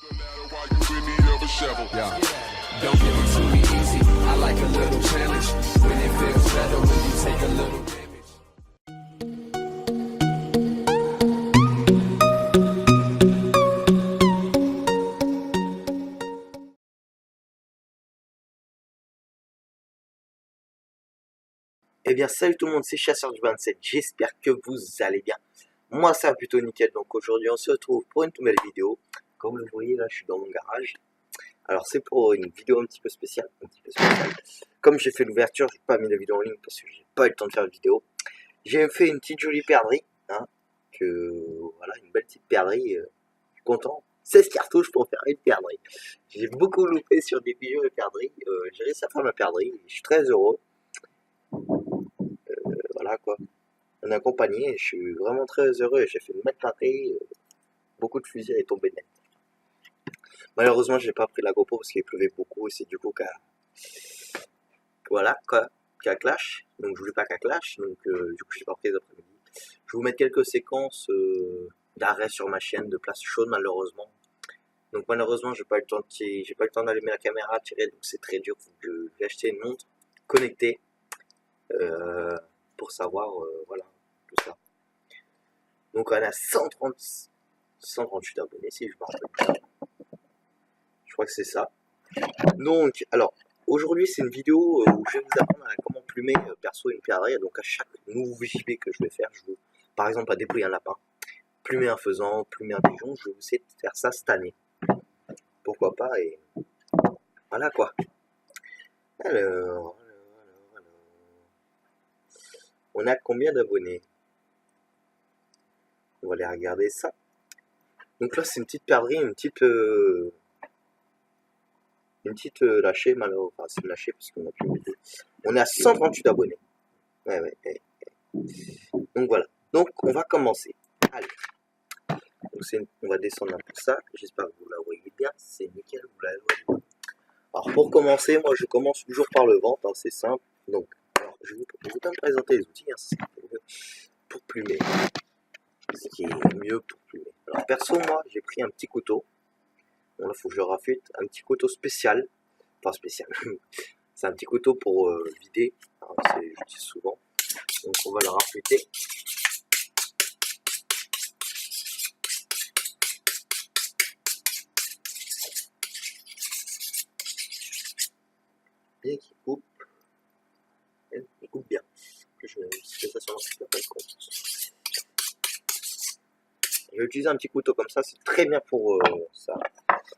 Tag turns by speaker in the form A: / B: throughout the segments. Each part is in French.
A: Yeah. Don't give it to me easy. I like a little challenge. When it feels better when you take a little damage.
B: Eh bien salut tout le monde, c'est Chasseur du 27, j'espère que vous allez bien. Moi ça va plutôt nickel, donc aujourd'hui on se retrouve pour une nouvelle vidéo. Comme vous le voyez là, je suis dans mon garage. Alors c'est pour une vidéo un petit peu spéciale, Comme j'ai fait l'ouverture, j'ai pas mis la vidéo en ligne parce que j'ai pas eu le temps de faire la vidéo. J'ai fait une petite jolie perdrix, voilà, une belle petite perdrix, je suis content. 16 cartouches pour faire une perdrix. J'ai beaucoup loupé sur des vidéos de perdrix, j'ai réussi à faire ma perdrix, je suis très heureux. Voilà quoi, on est accompagné, je suis vraiment très heureux, j'ai fait une belle perdrix, beaucoup de fusils est tombé net. Malheureusement j'ai pas pris la GoPro parce qu'il pleuvait beaucoup et c'est du coup qu'à clash, donc je voulais pas qu'à clash, donc du coup j'ai pas pris les après-midi. Je vais vous mettre quelques séquences d'arrêt sur ma chaîne de place chaude malheureusement. Donc malheureusement j'ai pas eu le temps d'allumer la caméra, tirer, donc c'est très dur. Je vais acheter une montre connectée pour savoir voilà tout ça. Donc on a 138 abonnés si je me rappelle. Je crois que c'est ça. Donc alors aujourd'hui c'est une vidéo où je vais vous apprendre à comment plumer perso une perdrix. Donc à chaque nouveau JB que je vais faire, je veux par exemple à dépouiller un lapin, plumer un faisan, plumer un pigeon, je vais essayer de faire ça cette année. Pourquoi pas, et voilà quoi. Alors, on a combien d'abonnés? On va aller regarder ça. Donc là c'est une petite perdrix, une petite lâchée, malheureusement, enfin c'est une lâchée parce qu'on a plus de... On est à 138 abonnés. Ouais. Donc voilà. Donc on va commencer. Allez. Donc on va descendre un peu ça. J'espère que vous la voyez bien. C'est nickel, vous la voyez bien. Alors pour commencer, moi je commence toujours par le ventre, hein, c'est simple. Donc, alors, je vais vous présenter les outils pour plumer. Ce qui est mieux pour plumer. Alors perso, moi j'ai pris un petit couteau. Bon là faut que je le raffute. Un petit couteau spécial. Enfin spécial. C'est un petit couteau pour vider. J'utilise souvent. Donc on va le raffûter. Bien qu'il coupe. Il coupe bien. Je fais ça sur je vais utiliser un petit couteau comme ça, c'est très bien pour ça.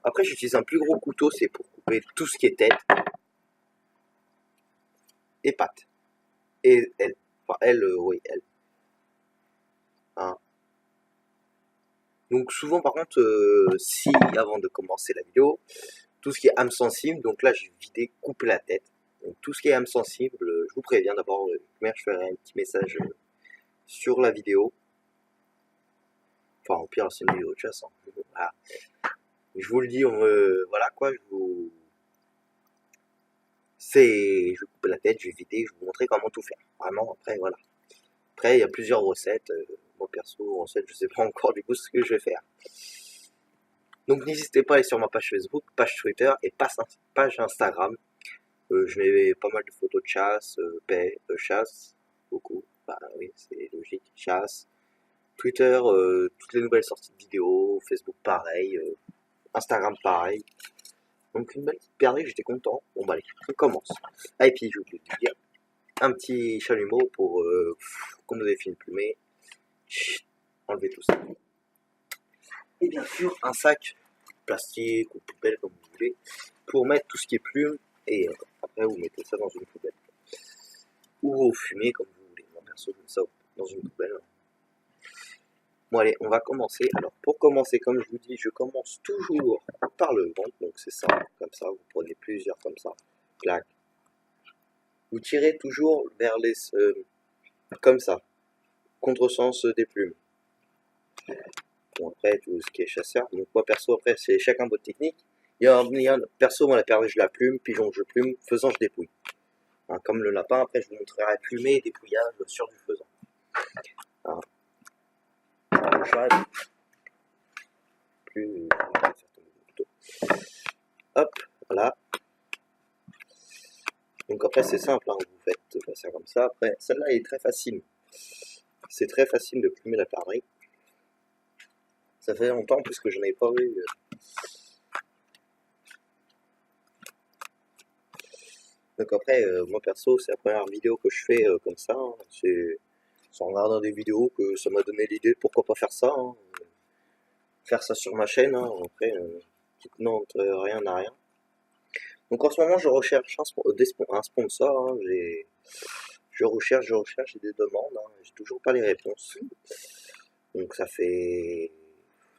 B: Après j'utilise un plus gros couteau, c'est pour couper tout ce qui est tête et pattes. Et elle. Enfin elle, oui, elle. Hein. Donc souvent par contre, si avant de commencer la vidéo, tout ce qui est âme sensible, donc là j'ai vidé, coupé la tête. Donc tout ce qui est âme sensible, je vous préviens d'abord, je ferai un petit message sur la vidéo. Enfin, au pire, c'est une vidéo de chasse. Hein. Voilà. Je vous le dis, voilà quoi, je vais couper la tête, je vais vider, je vais vous montrer comment tout faire. Vraiment, après, voilà. Après, il y a plusieurs recettes. Moi, perso, recettes, je sais pas encore du coup ce que je vais faire. Donc, n'hésitez pas à aller sur ma page Facebook, page Twitter et page Instagram. Je mets pas mal de photos de chasse, chasse, beaucoup. Bah oui, c'est logique, chasse. Twitter, toutes les nouvelles sorties de vidéos, Facebook pareil, Instagram pareil. Donc une belle petite perdrix, j'étais content. Bon bah allez, on commence. Ah et puis j'ai oublié de dire, un petit chalumeau pour, quand vous avez fini de plumer, enlever tout ça. Et bien sûr un sac plastique ou poubelle comme vous voulez, pour mettre tout ce qui est plume, et après vous mettez ça dans une poubelle. Ou au fumier comme vous voulez. Moi perso je mets ça dans une poubelle. Bon allez, on va commencer. Alors pour commencer, comme je vous dis, je commence toujours par le ventre. Donc c'est ça, comme ça, vous prenez plusieurs comme ça. Clac. Vous tirez toujours vers les... comme ça. Contresens des plumes. Bon après, tout ce qui est chasseur. Donc moi perso, après, c'est chacun votre technique. Perso, moi la perdrix je la plume, pigeon je plume, faisan je dépouille. Hein, comme le lapin, après je vous montrerai plumer et dépouillage sur du faisan. Hein. Plus Après c'est simple, hein, vous faites ça comme ça. Après celle-là est très facile. C'est très facile de plumer la perdrix. Ça fait longtemps puisque je n'en ai pas eu. Donc après, moi perso, c'est la première vidéo que je fais comme ça. Hein. C'est en regardant des vidéos que ça m'a donné l'idée de pourquoi pas faire ça. Hein. Faire ça sur ma chaîne. Hein. Après, qui ne tente rien à rien. Donc en ce moment, je recherche un sponsor. Hein. Je recherche, j'ai des demandes. Hein. J'ai toujours pas les réponses. Donc ça fait...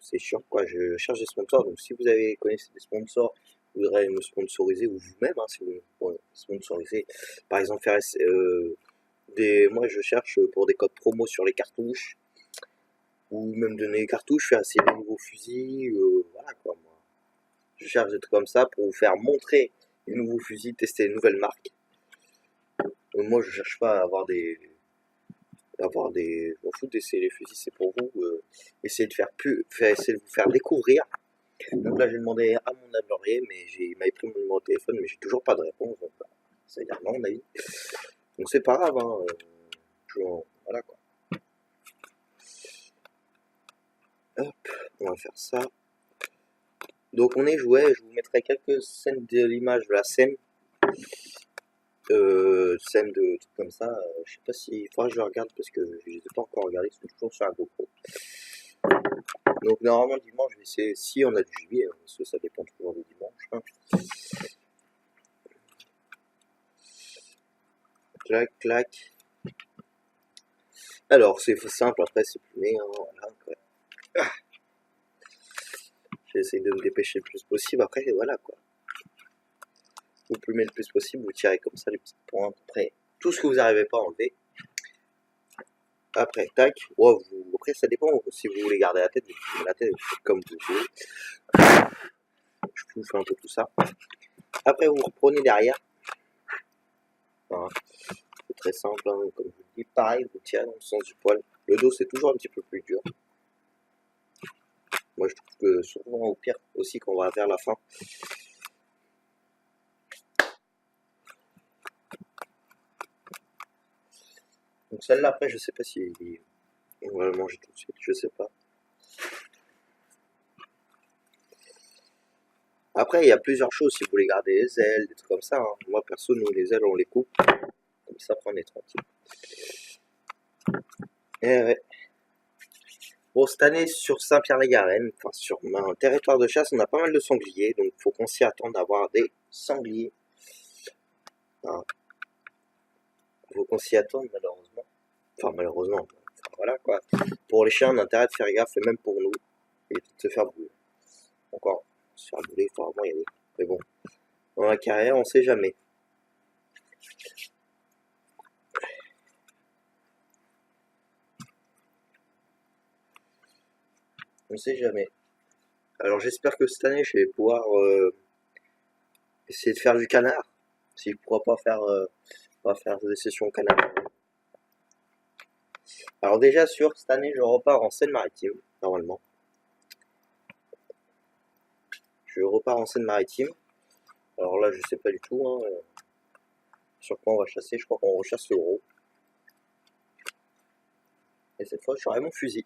B: C'est chiant quoi, je cherche des sponsors. Donc si vous connaissez des sponsors, vous voudrez me sponsoriser, ou vous-même, hein, si vous voulez sponsoriser, par exemple faire moi je cherche pour des codes promo sur les cartouches, ou même donner des cartouches, faire essayer des nouveaux fusils, voilà quoi. Moi. Je cherche des trucs comme ça pour vous faire montrer les nouveaux fusils, tester les nouvelles marques. Donc moi je cherche pas à avoir des... Je m'en fous d'essayer les fusils, c'est pour vous. Essayer de essayer de vous faire découvrir. Donc là j'ai demandé à mon ami, mais il m'avait pris mon numéro de téléphone, mais j'ai toujours pas de réponse. Donc ça veut dire non, on a dit. Donc c'est pas grave, hein. Voilà quoi. Hop, on va faire ça. Donc on est joué, je vous mettrai quelques scènes de l'image de la scène. Scène de trucs comme ça, je sais pas si... Il faudra que je regarde parce que je les ai pas encore regardés, c'est toujours sur un GoPro. Donc normalement dimanche, je vais essayer, si on a du gibier, hein, parce que ça dépend toujours du dimanche. Hein. Clac, clac. Alors c'est simple, après c'est plumé, hein, voilà, quoi. Ah. J'essaie de me dépêcher le plus possible, après voilà quoi. Vous plumez le plus possible, vous tirez comme ça les petites pointes, après tout ce que vous n'arrivez pas à enlever. Après, tac, wow, après ça dépend, si vous voulez garder la tête, vous plumez la tête, comme vous voulez. Je vous fais un peu tout ça. Après vous reprenez derrière. Voilà. C'est très simple, hein, comme je vous dis, pareil, vous tirez dans le sens du poil. Le dos c'est toujours un petit peu plus dur. Moi je trouve que souvent au pire aussi quand on va vers la fin. Donc celle-là après je sais pas si on va le manger tout de suite, je sais pas. Après il y a plusieurs choses si vous voulez garder les ailes, des trucs comme ça. Hein. Moi perso nous les ailes on les coupe. Comme ça après on est tranquille. Et ouais. Bon cette année sur Saint-Pierre-les-Garennes, enfin sur un territoire de chasse, on a pas mal de sangliers, donc faut qu'on s'y attende d'avoir des sangliers. Hein. Faut qu'on s'y attende malheureusement. Enfin malheureusement, enfin, voilà quoi. Pour les chiens on a intérêt de faire gaffe, et même pour nous, et de se faire brûler. Encore, se faire brûler, il faut vraiment y aller. Mais bon, dans la carrière on sait jamais. On sait jamais. Alors j'espère que cette année je vais pouvoir essayer de faire du canard. Si je ne pourrai pas faire des sessions canard. Alors déjà sûr, cette année je repars en Seine-Maritime, normalement. Je repars en Seine-Maritime. Alors là je sais pas du tout hein, sur quoi on va chasser, je crois qu'on rechasse le gros. Et cette fois j'aurai mon fusil.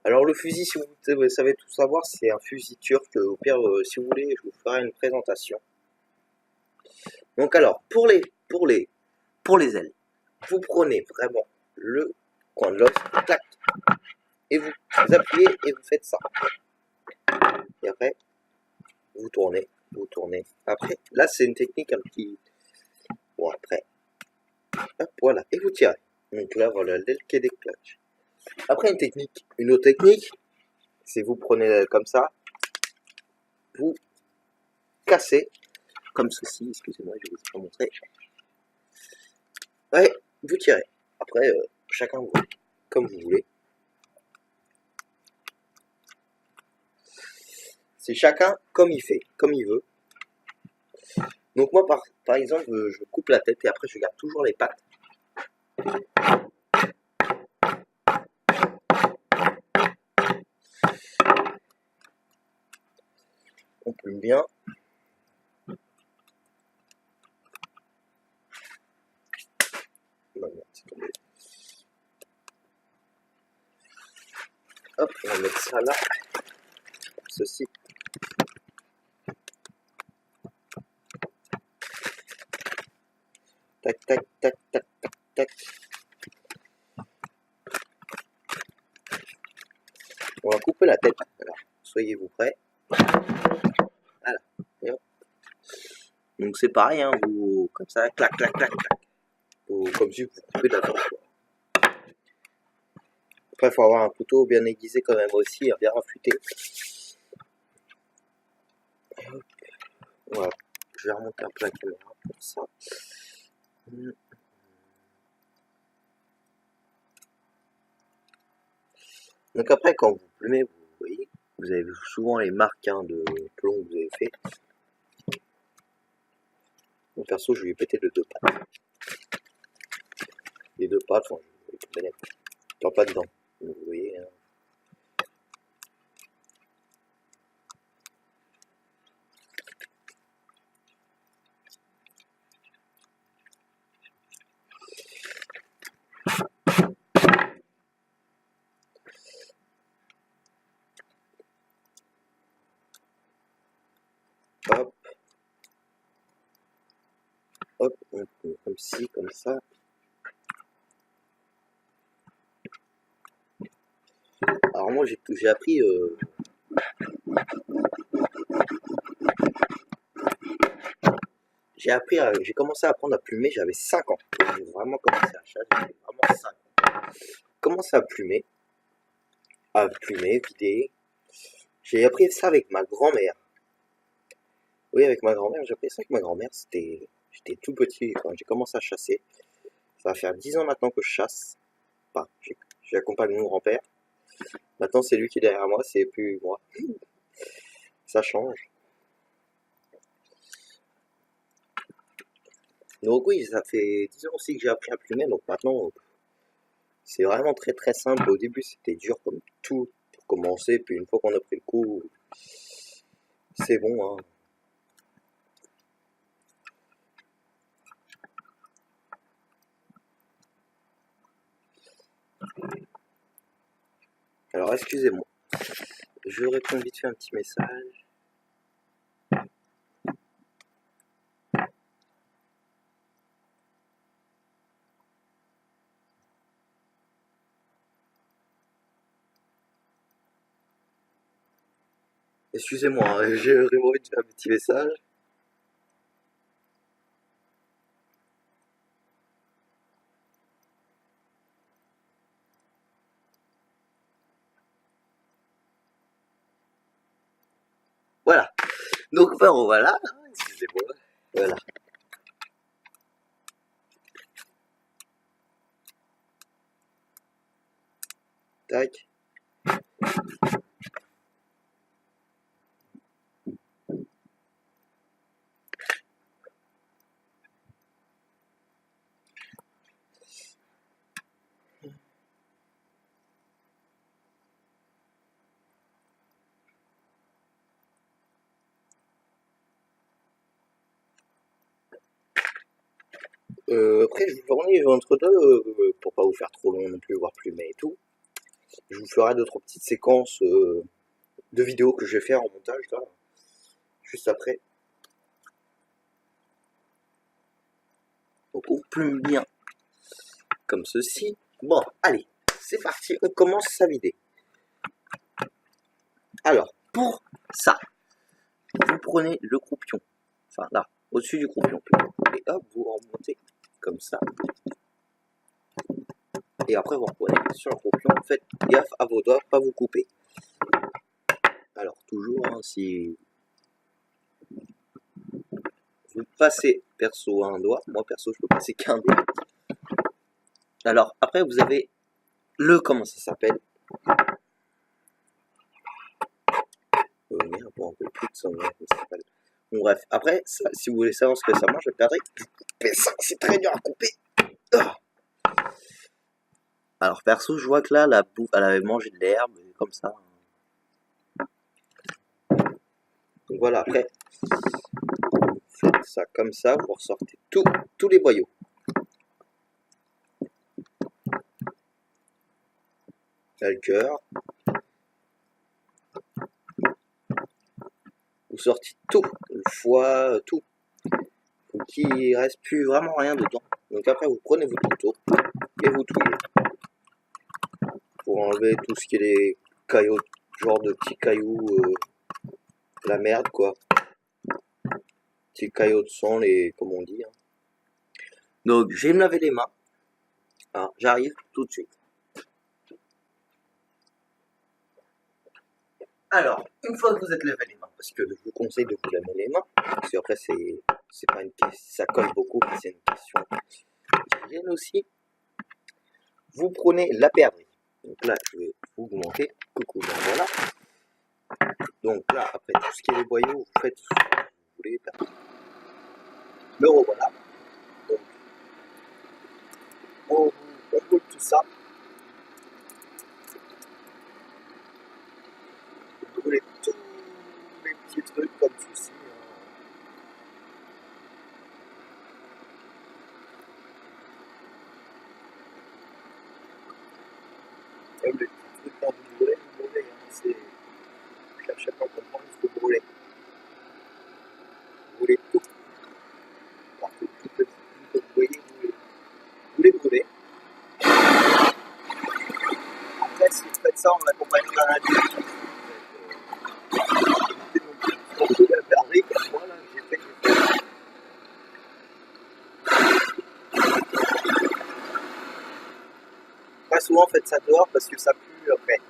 B: Alors le fusil, si vous savez tout savoir, c'est un fusil turc. Au pire, si vous voulez, je vous ferai une présentation. Donc alors, pour les ailes, vous prenez vraiment le coin de l'os, tac, et vous appuyez et vous faites ça. Et après, vous tournez. Après, là c'est une technique un petit... Bon après, hop, voilà, et vous tirez. Donc là voilà, l'aile qui est déclenchée. Après une autre technique, c'est vous prenez l'aile comme ça, vous cassez, comme ceci, excusez-moi, je vais vous montrer. Ouais, vous tirez. Après, chacun comme vous voulez. C'est chacun comme il fait, comme il veut. Donc moi, par exemple, je coupe la tête et après je garde toujours les pattes. plume bien. Non, merde, c'est tombé. Hop, on va mettre ça là. Ceci. Tac, tac, tac, tac, tac, tac. On va couper la tête. Alors, soyez-vous prêts. Voilà. Et hop. Donc c'est pareil, hein, vous, comme ça, clac, clac, clac, clac. Comme si vous coupez de la viande. Après, il faut avoir un couteau bien aiguisé quand même aussi, bien affûté. Voilà. Je vais remonter un peu la caméra pour ça. Donc après, quand vous plumez, vous voyez, vous avez souvent les marques de plomb que vous avez fait. Donc perso, je lui ai pété de 2 pattes. Les 2 pattes, enfin, je ne parle pas dedans. Vous voyez. Hein. Hop. Hop, comme ci, comme ça. Alors moi j'ai appris j'ai commencé à apprendre à plumer, j'avais 5 ans. J'ai vraiment commencé à chasser, j'avais vraiment 5 ans. J'ai commencé à plumer, vider. J'ai appris ça avec ma grand-mère. Oui, avec ma grand-mère, j'ai appris ça avec ma grand-mère, j'étais tout petit quand j'ai commencé à chasser. Ça va faire 10 ans maintenant que je chasse. Enfin, j'accompagne mon grand-père. Maintenant c'est lui qui est derrière moi, c'est plus moi. Ça change. Donc oui, ça fait 10 ans aussi que j'ai appris à plumer, donc maintenant c'est vraiment très très simple. Au début c'était dur comme tout pour commencer, puis une fois qu'on a pris le coup, c'est bon. Hein. Alors excusez-moi, je réponds vite fait un petit message. Excusez-moi, hein, je réponds vite fait un petit message. Voilà. Donc voilà, excusez-moi. Voilà. Tac. Après je vous tourner entre deux, pour pas vous faire trop long non plus, voire plumer et tout. Je vous ferai d'autres petites séquences de vidéos que je vais faire en montage là, juste après. Donc on plume bien comme ceci. Bon, allez, c'est parti, on commence à vider. Alors, pour ça, vous prenez le croupion, enfin là, au-dessus du croupion, et hop, vous remontez comme ça. Et après vous reprenez sur le croupion, faites gaffe à vos doigts, pas vous couper. Alors toujours, hein, si vous passez perso un doigt, moi perso je peux passer qu'un doigt. Alors après vous avez comment ça s'appelle, merde, bon, un peu plus de ça, ça s'appelle. Bon bref, après, ça, si vous voulez savoir ce que ça mange, je perdrai. Ça, c'est très dur à couper. Ah. Alors perso, je vois que là, la bouffe, elle avait mangé de l'herbe, comme ça. Donc voilà, après, vous faites ça comme ça, vous ressortez tous les boyaux. Là, le cœur. Vous sortez tout, le foie, tout. Faut qu'il reste plus vraiment rien dedans. Donc après, vous prenez votre couteau et vous touillez. Pour enlever tout ce qui est les cailloux, genre de petits cailloux, la merde quoi. Petits cailloux de sang, comme on dit. Hein. Donc, je vais me laver les mains. Alors, j'arrive tout de suite. Alors, une fois que vous êtes lavé les mains, parce que je vous conseille de vous laver les mains, parce qu'après c'est pas une question, ça colle beaucoup, c'est une question d'hygiène aussi. Vous prenez la perdrix. Donc là, je vais vous montrer. Coucou, donc voilà. Donc là, après tout ce qui est les boyaux, vous faites ce que vous voulez. Le revoilà. Donc, on roule tout ça. Vous roulez tous les petits trucs comme ceci. Même les petits trucs quand vous brûlez, hein, je cherche pas à comprendre ce que vous brûlez. Vous brûlez tout. Alors que tout petit, vous voyez, vous les brûlez. Après, si vous faites ça en accompagnant d'un adulte, évitez de la perdrix comme moi, là, j'ai fait. Pas souvent faites ça dehors parce que ça pue après.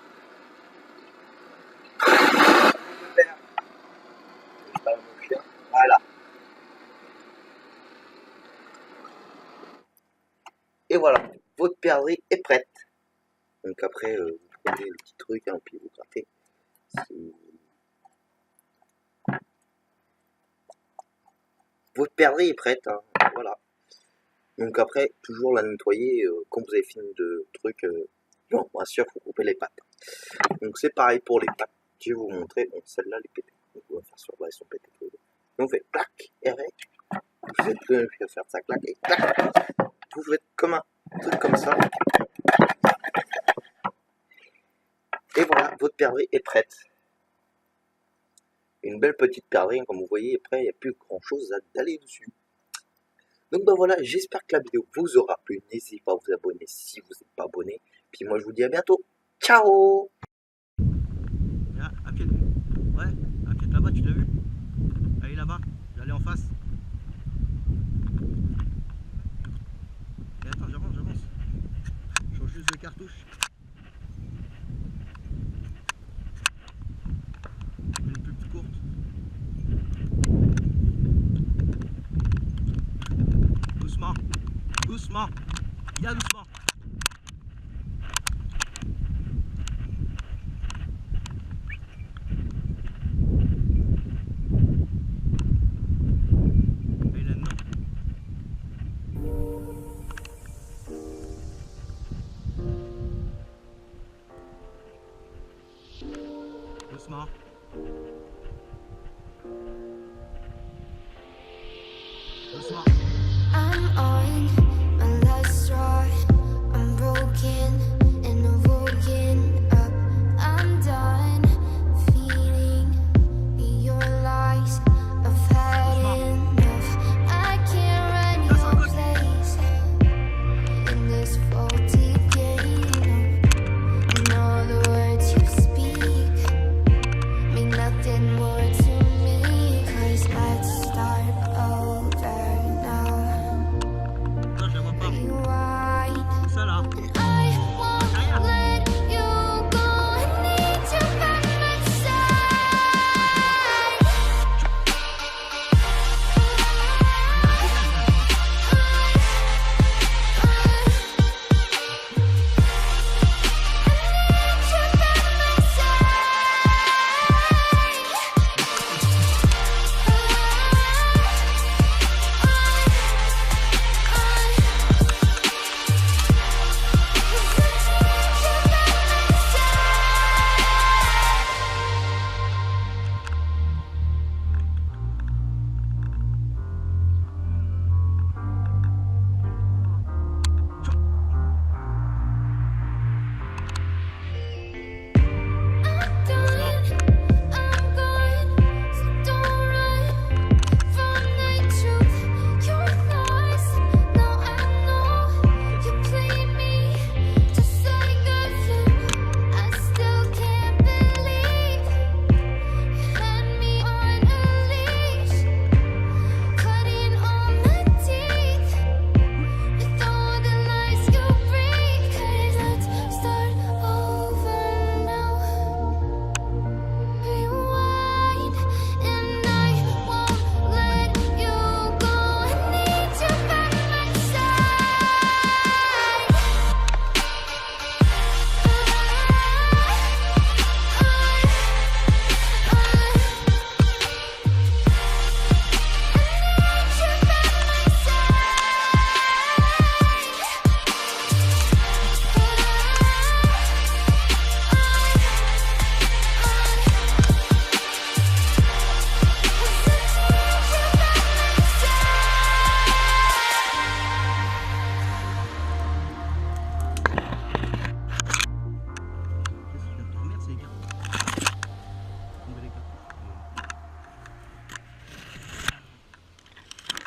B: Voilà. Et voilà, votre perdrix est prête. Donc après, vous prenez le petit truc, hein, puis vous grattez. Votre perdrix est prête, hein, voilà. Donc après, toujours la nettoyer quand vous avez fini de truc. Non, bien sûr, faut couper les pattes. Donc c'est pareil pour les pattes. Je vais vous montrer. Bon, celle-là, elle est pétée. Donc on va faire sur là, elles sont pétées. Donc on fait clac et avec. Vous faites le même que faire ça, clac et clac. Vous faites comme un truc comme ça. Et voilà, votre perdrix est prête. Une belle petite perdrix, comme vous voyez. Après, il n'y a plus grand chose à d'aller dessus. Donc ben voilà, j'espère que la vidéo vous aura plu. N'hésitez pas à vous abonner si vous n'êtes pas abonné. Puis moi je vous dis à bientôt. Ciao.
C: À pied, ouais, à pied là-bas, tu l'as vu? Allez là-bas, j'allais en face. Et attends, j'avance. Je change juste de cartouche. Une plus courte. Doucement, bien doucement. Doucement.